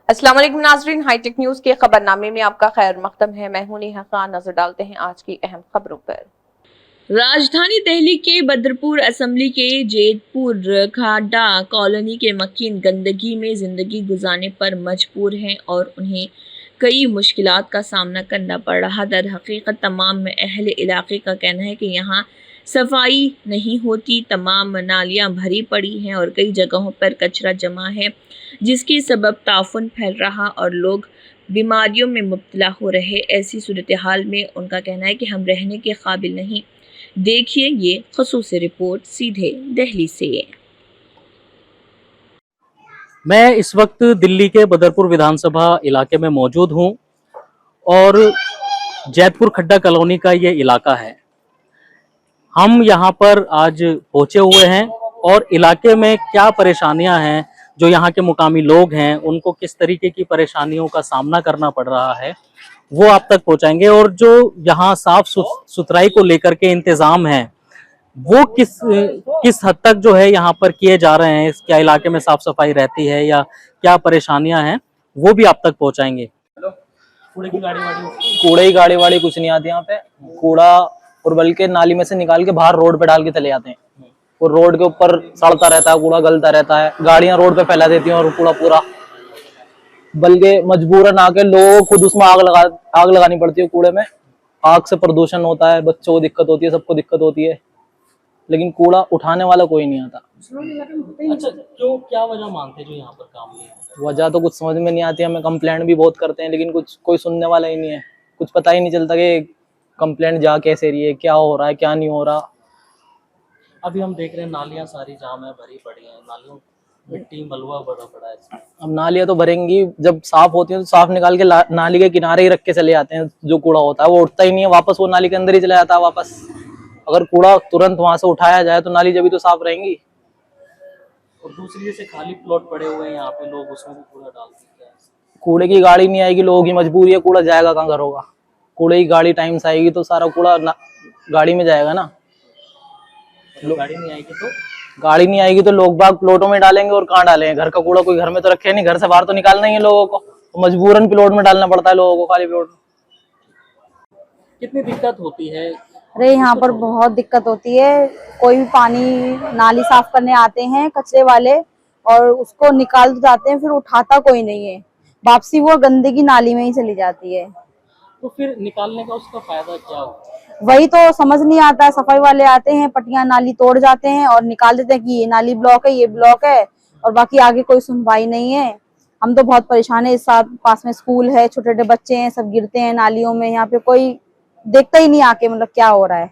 अस्सलाम वालेकुम नाज़रीन, हाईटेक न्यूज के खबरनामे में आपका खैर मकदम है। मैं हूं नेहा खान। नजर डालते हैं आज की अहम खबरों पर। राजधानी दिल्ली के बदरपुर असेंबली के जेतपुर खाडा कॉलोनी के मकीन गंदगी में जिंदगी गुजारने पर मजबूर हैं और उन्हें कई मुश्किलात का सामना करना पड़ रहा। दर हकीकत तमाम अहले इलाके का कहना है कि यहाँ सफाई नहीं होती, तमाम नालियाँ भरी पड़ी हैं और कई जगहों पर कचरा जमा है, जिसके सबब ताफुन फैल रहा और लोग बीमारियों में मुब्तला हो रहे। ऐसी सूरत हाल में उनका कहना है कि हम रहने के काबिल नहीं। देखिए ये ख़ुसूसी रिपोर्ट सीधे दिल्ली से। मैं इस वक्त दिल्ली के बदरपुर विधानसभा इलाके में मौजूद हूं और जैतपुर खड्डा कॉलोनी का ये इलाका है। हम यहाँ पर आज पहुंचे हुए हैं और इलाके में क्या परेशानियां हैं, जो यहाँ के मुकामी लोग हैं उनको किस तरीके की परेशानियों का सामना करना पड़ रहा है, वो आप तक पहुंचाएंगे। और जो यहाँ साफ सुथराई को लेकर के इंतजाम हैं वो किस हद तक जो है यहाँ पर किए जा रहे हैं, क्या इलाके में साफ सफाई रहती है या क्या परेशानियां हैं, वो भी आप तक पहुंचाएंगे। कूड़े की गाड़ी वाड़ी कुछ नहीं आती यहाँ पे। कूड़ा और बल्कि नाली में से निकाल के बाहर रोड पे डाल के चले जाते हैं और रोड के ऊपर सड़ता रहता है, कूड़ा गलता रहता है, गाड़ियां रोड पे फैला देती हैं और कूड़ा पूरा, बल्कि मजबूरन आके लोग खुद उसमें आग लगानी पड़ती है। कूड़े में आग से प्रदूषण होता है, बच्चों को दिक्कत होती है, सबको दिक्कत होती है, लेकिन कूड़ा उठाने वाला कोई नहीं आता। अच्छा, क्यों, क्या वजह मानते जो यहाँ पर काम नहीं है? वजह तो कुछ समझ में नहीं आती। हमें कंप्लेंट भी बहुत करते हैं लेकिन कुछ कोई सुनने वाला ही नहीं है। कुछ पता ही नहीं चलता कि कंप्लेंट जा कैसे रही है, क्या हो रहा है, क्या नहीं हो रहा। अभी हम देख रहे हैं नालियाँ सारी जाम है, भरी पड़ी है, नालियों मिट्टी मलबा भरा पड़ा है इसमें। अब नालियाँ तो भरेंगी, जब साफ होती है तो साफ निकाल के नाली के किनारे ही रख के चले जाते हैं। जो कूड़ा होता है वो उठता ही नहीं है वापस, वो नाली के अंदर ही चला जाता है वापस। अगर कूड़ा तुरंत वहां से उठाया जाए तो नाली जब भी तो साफ रहेंगी। और दूसरी से खाली प्लॉट पड़े हुए हैं यहाँ पे, लोग उसमें भी कूड़ा डाल देते हैं। कूड़े की गाड़ी नहीं आएगी, लोगों की मजबूरी है, कूड़ा जाएगा कहाँ घर होगा। कूड़े की गाड़ी टाइम से आएगी तो सारा कूड़ा गाड़ी में जाएगा ना। गाड़ी नहीं आएगी तो लोग बाग प्लॉटों में डालेंगे और कहाँ डालेंगे? घर का कूड़ा कोई घर में तो रखे नहीं, घर से बाहर तो निकालना ही है लोगों को, तो मजबूरन प्लॉट में डालना पड़ता है लोगों को, खाली प्लॉट। कितनी दिक्कत होती है? अरे यहाँ पर बहुत दिक्कत होती है। कोई भी पानी नाली साफ करने आते हैं कचरे वाले और उसको निकाल तो जाते हैं, फिर उठाता कोई नहीं है, वापसी वो गंदगी नाली में ही चली जाती है। तो फिर निकालने का उसका फायदा क्या होगा? वही तो समझ नहीं आता है। सफाई वाले आते हैं, पट्टियां नाली तोड़ जाते हैं और निकाल देते हैं कि ये नाली ब्लॉक है, ये ब्लॉक है, और बाकी आगे कोई सुनवाई नहीं है। हम तो बहुत परेशान है। इस साथ पास में स्कूल है, छोटे छोटे बच्चे हैं, सब गिरते हैं नालियों में। यहाँ पे कोई देखता ही नहीं आके, मतलब क्या हो रहा है।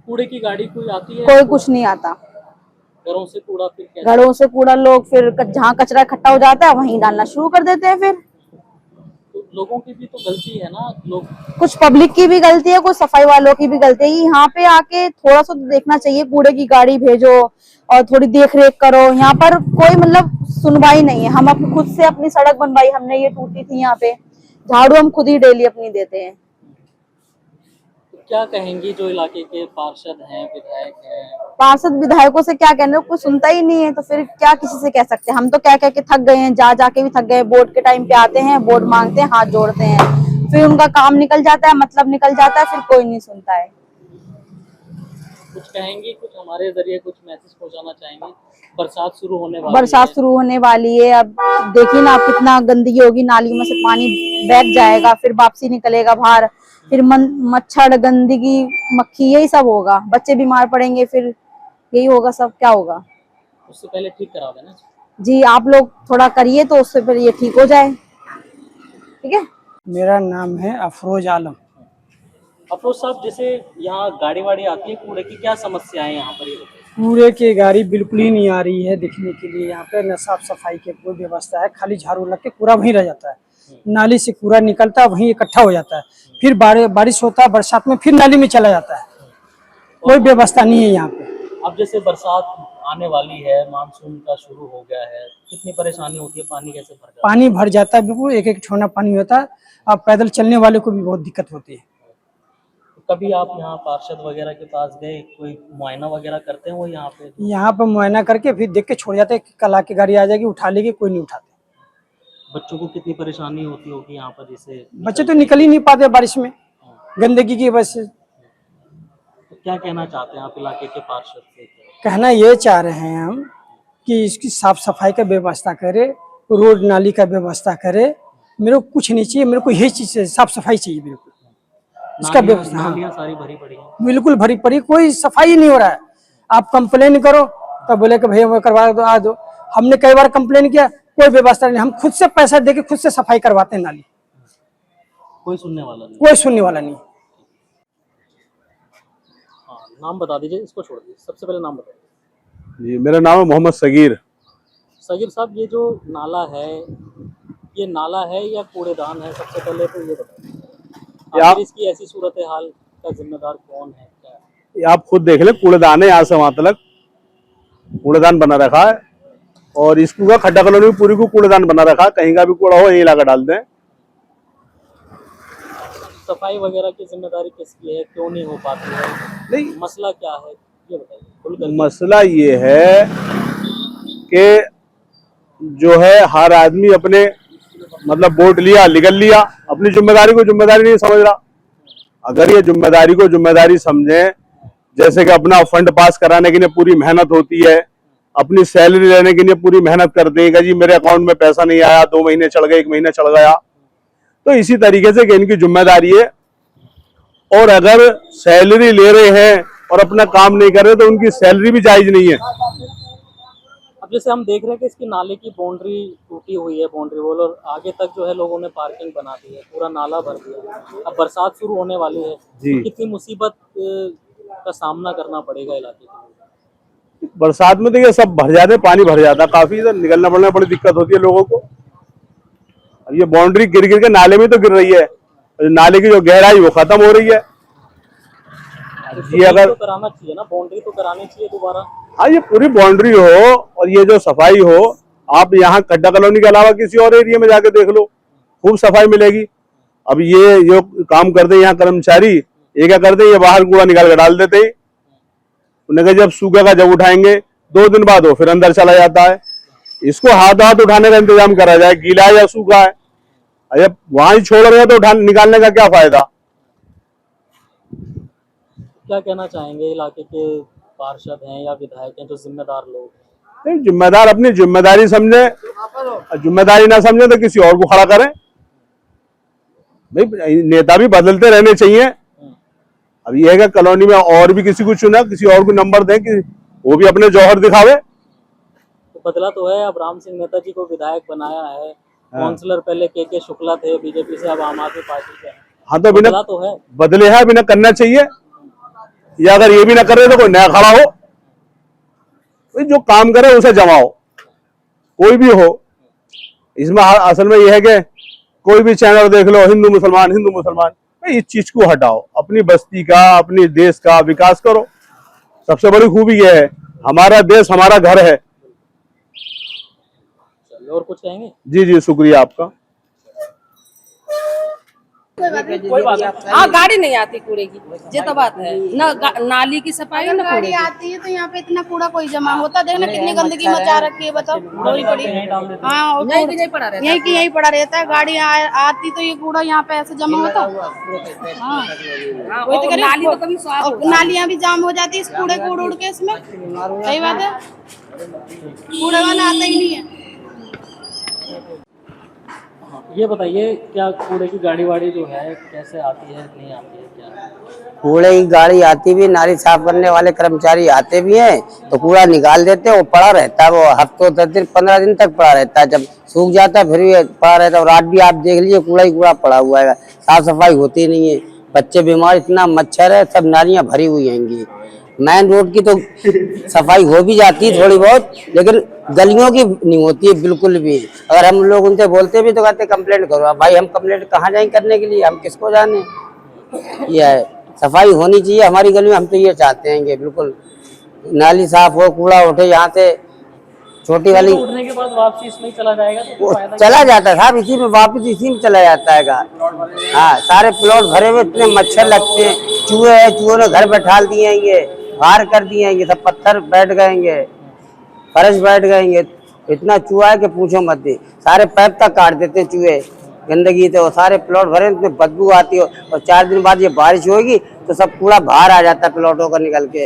कूड़े की गाड़ी कोई आती है? कोई कुछ नहीं आता। घरों से कूड़ा फिर कैसे? घरों से कूड़ा लोग फिर जहाँ कचरा इकट्ठा हो जाता है वहीं डालना शुरू कर देते हैं। फिर तो लोगों की भी तो गलती है ना, लोग, कुछ पब्लिक की भी गलती है, कुछ सफाई वालों की भी गलती है। यहाँ पे आके थोड़ा सा तो देखना चाहिए, कूड़े की गाड़ी भेजो और थोड़ी देख रेख करो। यहाँ पर कोई मतलब सुनवाई नहीं है। हम अपनी खुद से अपनी सड़क बनवाई, हमने ये टूटी थी यहाँ पे, झाड़ू हम खुद ही डेली अपनी देते हैं। क्या कहेंगी जो इलाके के पार्षद हैं, विधायक हैं? पार्षद विधायकों से क्या कहने, कोई सुनता ही नहीं है, तो फिर क्या किसी से कह सकते हैं। हम तो कह के थक गए हैं, जा जाके भी थक गए। वोट के टाइम पे आते हैं, वोट मांगते हैं, हाथ जोड़ते हैं, फिर उनका काम निकल जाता है, मतलब निकल जाता है, फिर कोई नहीं सुनता है। कुछ कहेंगी, कुछ हमारे जरिए कुछ मैसेज पहुंचाना चाहेंगे? बरसात शुरू होने वाली है। अब देखिए ना, कितना गंदगी होगी, नाली में से पानी बैठ जाएगा, फिर वापसी निकलेगा बाहर, फिर मच्छर, गंदगी, मक्खी, यही सब होगा। बच्चे बीमार पड़ेंगे, फिर यही होगा सब। क्या होगा? उससे पहले ठीक करा देना जी, आप लोग थोड़ा करिए तो उससे फिर ये ठीक हो जाए। ठीक है। मेरा नाम है अफरोज आलम। अफरोज साहब, जैसे यहाँ गाड़ी वाड़ी आती है कूड़े की, क्या समस्या है यहाँ पर? कूड़े की गाड़ी बिल्कुल ही नहीं आ रही है दिखने के लिए। यहाँ पे न साफ सफाई की कोई व्यवस्था है, खाली झाड़ू लग के कूड़ा वहीं रह जाता है। नाली से कूड़ा निकलता है, वहीं इकट्ठा हो जाता है, फिर बारिश होता है, बरसात में फिर नाली में चला जाता है। कोई व्यवस्था नहीं है यहाँ पे। अब जैसे बरसात आने वाली है, मानसून का शुरू हो गया है, कितनी परेशानी होती है? पानी कैसे भर जाता है? पानी भर जाता है, बिल्कुल एक एक ठोना पानी होता है। अब पैदल चलने वाले को भी बहुत दिक्कत होती है। कभी आप यहाँ पार्षद वगैरह के पास गए, कोई मुआयना वगैरह करते हैं वो यहाँ पे? यहाँ पे मुआयना करके फिर देख के छोड़ जाते हैं कि कल आके गाड़ी आ जाएगी, उठा लेगी, कोई नहीं उठाते। बच्चों को कितनी परेशानी होती होगी यहाँ पर जैसे? बच्चे तो निकल ही नहीं पाते बारिश में, गंदगी की वजह से। तो क्या कहना चाहते हैं आप इलाके के पार्षद से? कहना ये चाह रहे हैं हम कि इसकी साफ सफाई का व्यवस्था करे, रोड नाली का व्यवस्था करे। मेरे को कुछ नहीं चाहिए, मेरे को यही चीज चाहिए, साफ सफाई चाहिए बिल्कुल। इसका व्यवस्था, हाँ, नालियाँ सारी भरी पड़ी हैं। बिल्कुल भरी पड़ी, कोई सफाई नहीं हो रहा है। आप कंप्लेन करो तो बोले कि भैया वो करवा दो, आ दो। हमने कई बार कंप्लेन किया, कोई व्यवस्था नहीं। हम खुद से पैसा देके खुद से सफाई करवाते हैं नाली, कोई सुनने वाला नहीं। कोई सुनने वाला नहीं। हाँ, नाम बता दीजिए, इसको छोड़ दीजिए, सबसे पहले नाम बताइए। जी, मेरा नाम है मोहम्मद सगीर। सगीर साहब, ये जो नाला है, ये नाला है या कूड़ेदान है? सबसे पहले तो ये बताइए, आखिर इसकी ऐसी सूरत हाल का जिम्मेदार कौन है, क्या है? ये आप खुद देख ले, कूड़ेदान है, यहाँ से वहां तक कूड़ेदान बना रखा है। और स्कूल का खड्डा कॉलोनी पूरी को कूड़ेदान बना रखा है, कहीं का भी कूड़ा हो यही लाकर डाल दें। सफाई वगैरह की जिम्मेदारी किसकी है, क्यों नहीं हो पाती है? नहीं, मसला क्या है ये बताइए खुलकर। मसला ये है कि जो है हर आदमी अपने मतलब वोट लिया, निकल लिया, अपनी जिम्मेदारी को जिम्मेदारी नहीं समझ रहा। अगर ये जिम्मेदारी को जिम्मेदारी समझे, जैसे कि अपना फंड पास कराने के लिए पूरी मेहनत होती है, अपनी सैलरी लेने के लिए पूरी मेहनत करते हैं कि जी मेरे अकाउंट में पैसा नहीं आया, 2 महीने चढ़ गए, 1 महीना चढ़ गया, तो इसी तरीके से कि इनकी जिम्मेदारी है। और अगर सैलरी ले रहे हैं और अपना काम नहीं कर रहे तो उनकी सैलरी भी जायज नहीं है। अब जैसे हम देख रहे हैं कि इसकी नाले की बाउंड्री टूटी हुई है, बाउंड्री वॉल, और आगे तक जो है लोगों ने पार्किंग बना दी है, पूरा नाला भर दिया। अब बरसात शुरू होने वाली है, जी। कितनी मुसीबत का सामना करना पड़ेगा इलाके को? बरसात में तो ये सब भर जाते, पानी भर जाता है काफी, इधर निकलना पड़ना बड़ी दिक्कत होती है लोगों को। अब ये बाउंड्री गिर गिर के नाले में तो गिर रही है, नाले की जो गहराई वो खत्म हो रही है। ये अगर तो कराना चाहिए ना, बाउंड्री तो करानी चाहिए दोबारा। हाँ, ये पूरी बाउंड्री हो और ये जो सफाई हो, आप यहाँ खड्डा कॉलोनी के अलावा किसी और एरिया में जाके देख लो, खूब सफाई मिलेगी। अब ये जो काम करते हैं यहाँ कर्मचारी, ये क्या करते हैं, ये बाहर कूड़ा निकाल के डाल देते हैं। उन्हें जब सूखेगा, जब उठाएंगे 2 दिन बाद वो फिर अंदर चला जाता है। इसको हाथ उठाने का इंतजाम करा जाए, गीला है या सूखा है। अरे वहां ही छोड़ रहे हो तो निकालने का क्या फायदा? क्या कहना चाहेंगे इलाके के पार्षद हैं या विधायक हैं जो जिम्मेदार लोग हैं? नहीं, जिम्मेदार अपनी जिम्मेदारी समझे, जिम्मेदारी ना समझे तो किसी और को खड़ा करें। भाई नेता भी बदलते रहने चाहिए। अब ये है कि कॉलोनी में और भी किसी को चुना, किसी और को नंबर दें कि वो भी अपने जौहर दिखावे। तो बदला तो है, अब राम सिंह नेता जी को विधायक बनाया है। काउंसलर पहले के शुक्ला थे बीजेपी से, अब आम आदमी पार्टी से। हाँ, तो बिना बदला तो है, बदले है, बिना करना चाहिए। या अगर ये भी ना कर रहे तो कोई नया खड़ा हो, जो काम करे उसे जमाओ, कोई भी हो। इसमें असल में यह है कि कोई भी चैनल देख लो, हिंदू मुसलमान, इस चीज को हटाओ, अपनी बस्ती का, अपने देश का विकास करो। सबसे बड़ी खूबी यह है, हमारा देश हमारा घर है। और कुछ कहेंगे? जी जी, शुक्रिया आपका। हाँ, गाड़ी नहीं आती कूड़े की, ये तो बात है ना। नाली की सफाई ना गाड़ी आती है तो यहाँ पे इतना कूड़ा कोई जमा होता, देखना कितनी गंदगी मचा रखी है, बताओ। बड़ी बड़ी, हाँ, यही पड़ा रहता है। यही पड़ा रहता है। गाड़ी आती तो ये कूड़ा यहाँ पे ऐसे जमा होता। हाँ, वही तो नाली तो कभी साफ और नालियाँ भी जाम हो जाती है इस कूड़े को उड़ के। इसमें सही बात है, कूड़े वाला आता ही नहीं है। ये बताइए, क्या कूड़े की गाड़ी वाड़ी जो है कैसे आती है, नहीं आती है, क्या? कूड़े की गाड़ी आती भी, नाली साफ करने वाले कर्मचारी आते भी हैं तो कूड़ा निकाल देते हैं। वो पड़ा रहता है, वो हफ्तों 10 दिन 15 दिन तक पड़ा रहता है। जब सूख जाता है फिर भी पड़ा रहता है। और रात भी आप देख लीजिए, कूड़ा ही कूड़ा पड़ा हुआ है, साफ सफाई होती नहीं है। बच्चे बीमार, इतना मच्छर है, सब नालियाँ भरी हुई हैंगी। मेन रोड की तो सफाई हो भी जाती है थोड़ी बहुत, लेकिन गलियों की नहीं होती है बिल्कुल भी। अगर हम लोग उनसे बोलते भी तो कहते कंप्लेंट करो। अब भाई हम कंप्लेंट कहाँ जाएं करने के लिए, हम किसको जाने। ये है, सफाई होनी चाहिए हमारी गली में। हम तो ये चाहते हैं कि बिल्कुल नाली साफ हो, कूड़ा उठे। यहाँ से छोटी वाली उठने के बाद वापसी इसमें चला जाएगा तो फायदा चला जाता है साहब, इसी में वापस इसी में चला जाता है। हाँ, सारे प्लॉट भरे हुए, इतने मच्छर लगते हैं, चूहे हैं, चूहों ने घर बैठा दिए, ये बाहर कर दिए, ये सब पत्थर बैठ गएंगे, फर्श बैठ गएंगे। इतना चूहा है कि पूछो मत दी, सारे पैप तक काट देते चूहे, गंदगी तो सारे प्लॉट भरे, इसमें बदबू आती है। और 4 दिन बाद ये बारिश होगी तो सब कूड़ा बाहर आ जाता है प्लॉटों का निकल के।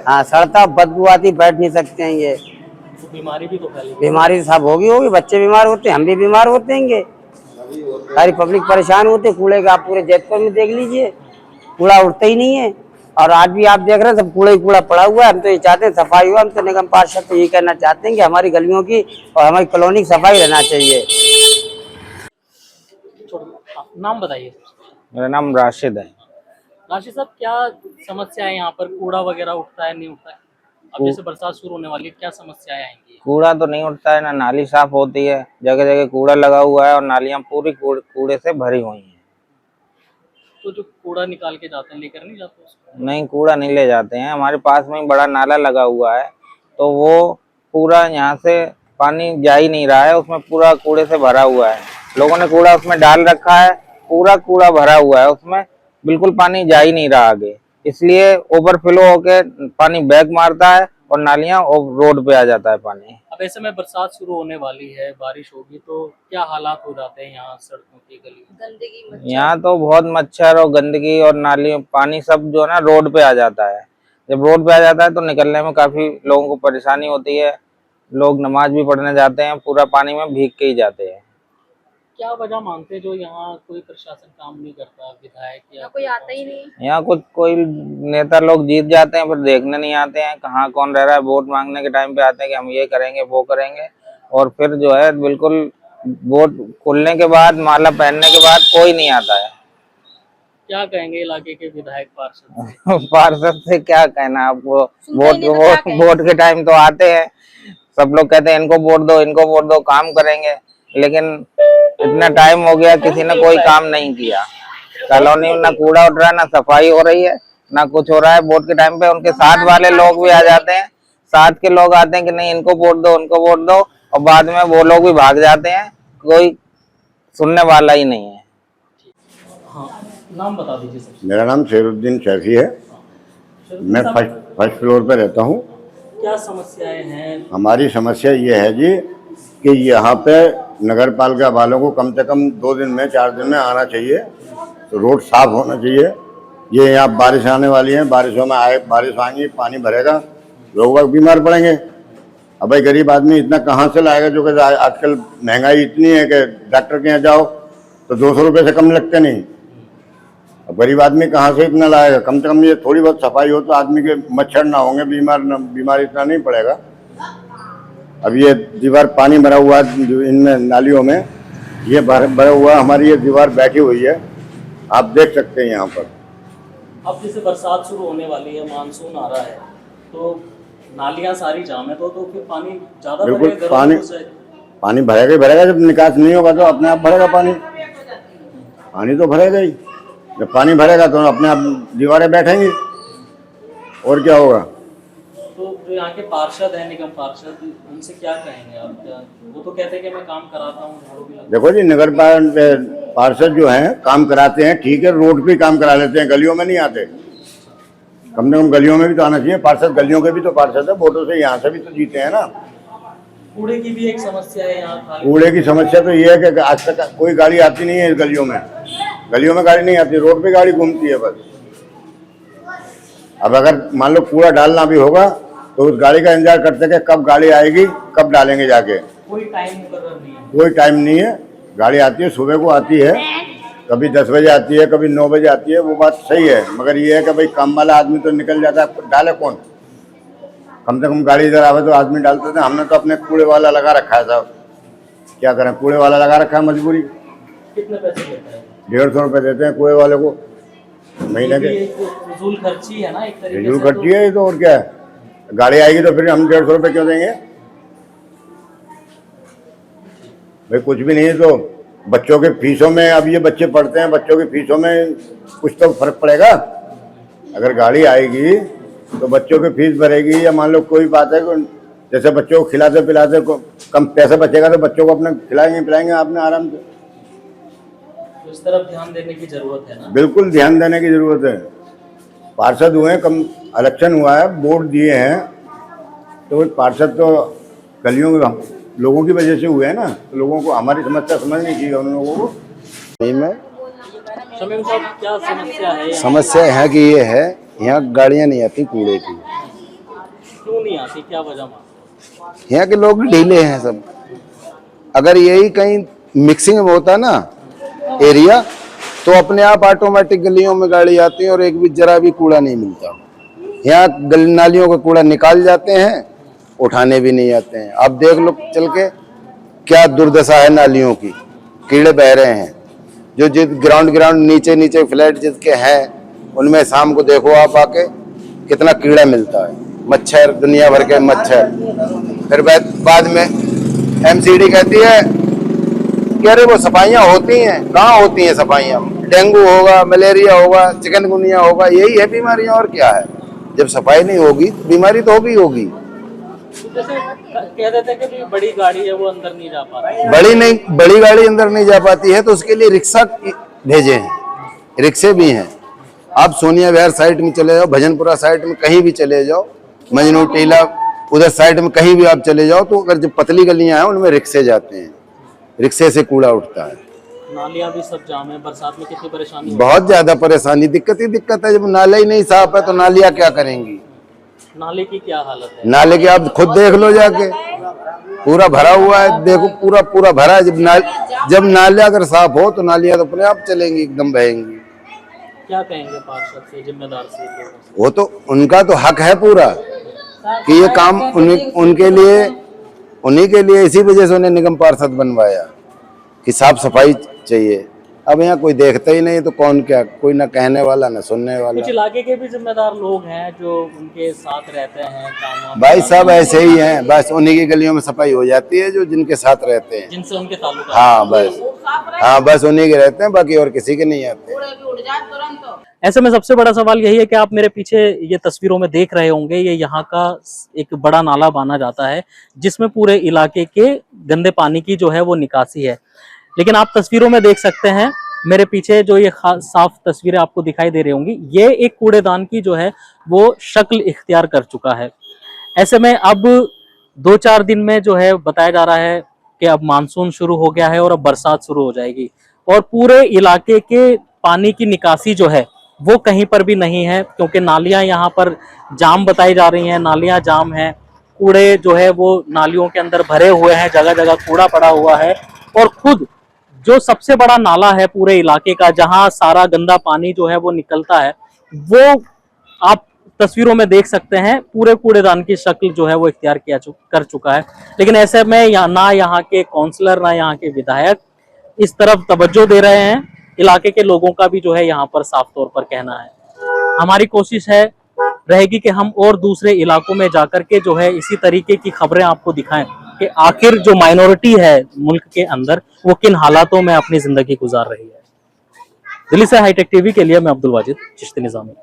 हाँ सड़ता, बदबू आती, बैठ नहीं सकते हैं ये। तो बीमारी भी तो फैलेगी। बीमारी सब होगी, बच्चे बीमार होते हैं, हम भी बीमार होते हैं, सारी पब्लिक परेशान होते। कूड़े का आप पूरे जयपुर में देख लीजिए, कूड़ा उठता ही नहीं है। और आज भी आप देख रहे हैं सब कूड़ा ही कूड़ा पड़ा हुआ है। हम तो ये चाहते हैं सफाई हो, हम तो निगम पार्षद तो ये कहना चाहते हैं कि हमारी गलियों की और हमारी कॉलोनी की सफाई रहना चाहिए। नाम बताइए। मेरा नाम राशिद है। राशिद साहब, क्या समस्या है यहाँ पर? कूड़ा वगैरह उठता है, नहीं उठता है? अब जैसे बरसात शुरू होने वाली है, क्या समस्याएं आएंगी? कूड़ा तो नहीं उठता है, ना नाली साफ होती है, जगह जगह कूड़ा लगा हुआ है और नालियां पूरी कूड़े से भरी हुई हैं। तो जो कूड़ा निकाल के जाते हैं, लेकर नहीं जाते उसको? नहीं, कूड़ा नहीं ले जाते हैं। हमारे पास में ही बड़ा नाला लगा हुआ है, तो वो पूरा यहाँ से पानी जा ही नहीं रहा है, उसमें पूरा कूड़े से भरा हुआ है। लोगों ने कूड़ा उसमें डाल रखा है, पूरा कूड़ा भरा हुआ है उसमें, बिल्कुल पानी जा ही नहीं रहा आगे। इसलिए ओवरफ्लो होके पानी बैक मारता है और नालियां रोड पे आ जाता है पानी। अब ऐसे में बरसात शुरू होने वाली है, बारिश होगी, तो क्या हालात हो जाते हैं यहाँ सड़कों की, गली में? गंदगी, यहाँ तो बहुत मच्छर और गंदगी और नाली पानी सब जो है ना रोड पे आ जाता है। जब रोड पे आ जाता है तो निकलने में काफी लोगों को परेशानी होती है। लोग नमाज भी पढ़ने जाते हैं, पूरा पानी में भीग के ही जाते हैं। क्या वजह मानते हैं जो यहाँ कोई प्रशासन काम नहीं करता, विधायक या कोई आता ही नहीं। यहाँ कोई नेता लोग जीत जाते हैं, फिर देखने नहीं आते हैं कहाँ कौन रह रहा है। वोट मांगने के टाइम पे आते हैं कि हम ये करेंगे वो करेंगे, और फिर जो है बिल्कुल वोट खुलने के बाद, माला पहनने के बाद कोई नहीं आता है। क्या कहेंगे इलाके के विधायक पार्षद? पार्षद से क्या कहना आपको, वोट के टाइम तो आते हैं, सब लोग कहते हैं इनको वोट दो, इनको वोट दो, काम करेंगे, लेकिन इतना टाइम हो गया किसी ने कोई काम नहीं किया। कॉलोनी में ना कूड़ा उठ रहा है, ना सफाई हो रही है, ना कुछ हो रहा है। वोट के टाइम पे उनके साथ वाले लोग भी आ जाते हैं, साथ के लोग आते हैं कि नहीं इनको वोट दो, उनको वोट दो, और बाद में वो लोग भी भाग जाते हैं, कोई सुनने वाला ही नहीं है। हाँ, नाम बता दीजिए सबसे। मेरा नाम शेरुद्दीन शैफी है, मैं फर्स्ट फ्लोर पे रहता हूँ। क्या समस्याएं हैं? हमारी समस्या ये है जी कि यहाँ पे नगर पालिका वालों को कम से कम 2 दिन में 4 दिन में आना चाहिए, तो रोड साफ होना चाहिए। ये यहाँ बारिश आने वाली है, बारिशों में बारिश आएंगी, पानी भरेगा, लोग बीमार पड़ेंगे। अब भाई गरीब आदमी इतना कहाँ से लाएगा, जो कि आजकल महंगाई इतनी है कि डॉक्टर के यहाँ जाओ तो 200 रुपये से कम लगते नहीं। अब गरीब आदमी कहाँ से इतना लाएगा? कम से कम ये थोड़ी बहुत सफाई हो तो आदमी के मच्छर ना होंगे, बीमार इतना नहीं पड़ेगा। अब ये दीवार पानी भरा हुआ इनमें नालियों में, ये भरा हुआ हमारी ये दीवार बैठी हुई है, आप देख सकते हैं यहाँ पर। अब जैसे बरसात शुरू होने वाली है, मानसून आ रहा है, तो नालियां सारी जाम है, तो फिर पानी ज्यादा बिल्कुल भरेगा, पानी भरेगा ही भरेगा। जब निकास नहीं होगा तो अपने आप भरेगा पानी तो भरेगा ही। जब पानी भरेगा तो अपने आप दीवारें बैठेंगी, और क्या होगा। तो जो यहाँ के पार्षद है, निगम पार्षद, उनसे क्या कहेंगे आप? वो तो कहते हैं कि मैं काम कराता हूँ, झाड़ू भी लगाता हूँ। देखो जी, नगर पार्षद जो हैं काम कराते हैं, ठीक है, रोड पे काम करा लेते हैं, गलियों में नहीं आते। कम से कम गलियों में भी तो आना चाहिए पार्षद। गलियों के भी तो पार्षद है, वोटों से यहाँ से भी तो जीते हैं ना। कूड़े की भी एक समस्या है यहाँ। कूड़े की समस्या तो ये है कि आज तक कोई गाड़ी आती नहीं है इस गलियों में गाड़ी नहीं आती, रोड पे गाड़ी घूमती है बस। अब अगर मान लो कूड़ा डालना भी होगा तो उस गाड़ी का इंतजार करते कि कब गाड़ी आएगी, कब डालेंगे जाके। कोई टाइम मुकर्रर नहीं है। कोई टाइम नहीं है। गाड़ी आती है, सुबह को आती है, कभी 10 बजे आती है, कभी 9 बजे आती है, वो बात सही है। मगर ये है कि भाई काम वाला आदमी तो निकल जाता है, डाले कौन? कम से कम गाड़ी इधर आवे तो आदमी डालते थे। हमने तो अपने कूड़े वाला लगा रखा है साहब, क्या करें, कूड़े वाला लगा रखा है, मजबूरी। कितने पैसे लेता है? 150 रुपये देते हैं कूड़े वाले को महीने के। फजूल खर्ची है ना एक तरीके से। फजूल खर्ची है तो, और क्या है। गाड़ी आएगी तो फिर हम 150 रुपये क्यों देंगे भाई? कुछ भी नहीं है तो बच्चों के फीसों में, अब ये बच्चे पढ़ते हैं, बच्चों की फीसों में कुछ तो फर्क पड़ेगा। अगर गाड़ी आएगी तो बच्चों की फीस भरेगी, या मान लो कोई बात है जैसे बच्चों को खिलाते पिलाते कम पैसा बचेगा तो बच्चों को अपने खिलाएंगे पिलाएंगे आपने आराम से। तो इस तरफ ध्यान देने की जरूरत है ना। बिल्कुल ध्यान देने की जरूरत है। पार्षद हुए हैं, कम इलेक्शन हुआ है, वोट दिए हैं, तो पार्षद तो गलियों में लोगों की वजह से हुए है ना, तो लोगों को हमारी समस्या समझनी चाहिए उन लोगों को। नहीं, मैं शमीम साहब क्या समस्या है? समस्या यहाँ की ये है, यहाँ गाड़ियाँ नहीं आती कूड़े की। क्यों नहीं आती, क्या वजह मानते? यहाँ के लोग ढीले हैं सब। अगर यही कहीं मिक्सिंग में होता ना एरिया, तो अपने आप ऑटोमेटिक गलियों में गाड़ी आती है और एक भी जरा भी कूड़ा नहीं मिलता। यहाँ गली नालियों का कूड़ा निकाल जाते हैं, उठाने भी नहीं आते हैं। आप देख लो चल के क्या दुर्दशा है नालियों की, कीड़े बह रहे हैं। जो जिस ग्राउंड नीचे फ्लैट जिसके हैं उनमें शाम को देखो आप आके कितना कीड़ा मिलता है, मच्छर, दुनिया भर के मच्छर। फिर बाद में एमसीडी कहती है कि अरे वो सफाइयाँ होती हैं, कहाँ होती हैं सफाइयाँ? डेंगू होगा, मलेरिया होगा, चिकनगुनिया होगा, यही है बीमारियाँ और क्या है। जब सफाई नहीं होगी बीमारी तो होगी। जैसे कह देते हैं कि बड़ी गाड़ी है वो अंदर नहीं जा पा रही है। बड़ी गाड़ी अंदर नहीं जा पाती है तो उसके लिए रिक्शा भेजे हैं, रिक्शे भी हैं। आप सोनिया विहार साइड में चले जाओ, भजनपुरा साइड में कहीं भी चले जाओ, मजनू टीला उधर साइड में कहीं भी आप चले जाओ, तो अगर जो पतली गलियां हैं उनमें रिक्शे जाते हैं, रिक्शे से कूड़ा उठता है। नालियां भी सब जाम है, बरसात में कितनी परेशानी होती बहुत ज्यादा परेशानी, दिक्कत ही दिक्कत है। जब नाला ही नहीं साफ है तो नालियां क्या करेंगी? है? नाले की क्या हालत है? नाले की आप खुद देख लो जाके, पूरा भरा हुआ है, देखो पूरा भरा है। जब नाले अगर साफ हो तो नालियां तो अपने आप चलेंगी, एकदम बहेंगी। क्या कहेंगे पार्षद से, जिम्मेदार से, लोगों से? वो तो उनका तो हक है पूरा कि ये काम उनके लिए, उन्हीं के लिए, इसी वजह से उन्हें निगम पार्षद बनवाया कि साफ सफाई चाहिए। अब यहाँ कोई देखता ही नहीं तो कौन क्या, कोई ना कहने वाला ना सुनने वाला। कुछ इलाके के भी जिम्मेदार लोग हैं जो उनके साथ रहते हैं, काम भाई सब ऐसे ही हैं, बस उन्हीं की गलियों में सफाई हो जाती है जो जिनके साथ रहते हैं, जिनसे उनके ताल्लुक। हाँ बस उन्हीं के रहते हैं, बाकी और किसी के नहीं आते। ऐसे में सबसे बड़ा सवाल यही है कि आप मेरे पीछे ये तस्वीरों में देख रहे होंगे, ये यहाँ का एक बड़ा नाला माना जाता है जिसमें पूरे इलाके के गंदे पानी की जो है वो निकासी है। लेकिन आप तस्वीरों में देख सकते हैं मेरे पीछे जो ये साफ तस्वीरें आपको दिखाई दे रही होंगी, ये एक कूड़ेदान की जो है वो शक्ल इख्तियार कर चुका है। ऐसे में अब 2-4 दिन में जो है बताया जा रहा है कि अब मानसून शुरू हो गया है और अब बरसात शुरू हो जाएगी और पूरे इलाके के पानी की निकासी जो है वो कहीं पर भी नहीं है, क्योंकि नालियां यहाँ पर जाम बताई जा रही हैं, नालियां जाम हैं, कूड़े जो है वो नालियों के अंदर भरे हुए हैं, जगह जगह कूड़ा पड़ा हुआ है। और खुद जो सबसे बड़ा नाला है पूरे इलाके का, जहां सारा गंदा पानी जो है वो निकलता है, वो आप तस्वीरों में देख सकते हैं पूरे कूड़ेदान की शक्ल जो है वो इख्तियार कर चुका है। लेकिन ऐसे में ना यहाँ के काउंसलर ना यहाँ के विधायक इस तरफ तवज्जो दे रहे हैं। इलाके के लोगों का भी जो है यहाँ पर साफ तौर पर कहना है। हमारी कोशिश रहेगी कि हम और दूसरे इलाकों में जाकर के जो है इसी तरीके की खबरें आपको दिखाएं कि आखिर जो माइनॉरिटी है मुल्क के अंदर वो किन हालातों में अपनी जिंदगी गुजार रही है। दिल्ली से हाईटेक टीवी के लिए मैं अब्दुल वाजिद चिश्ती निजामी।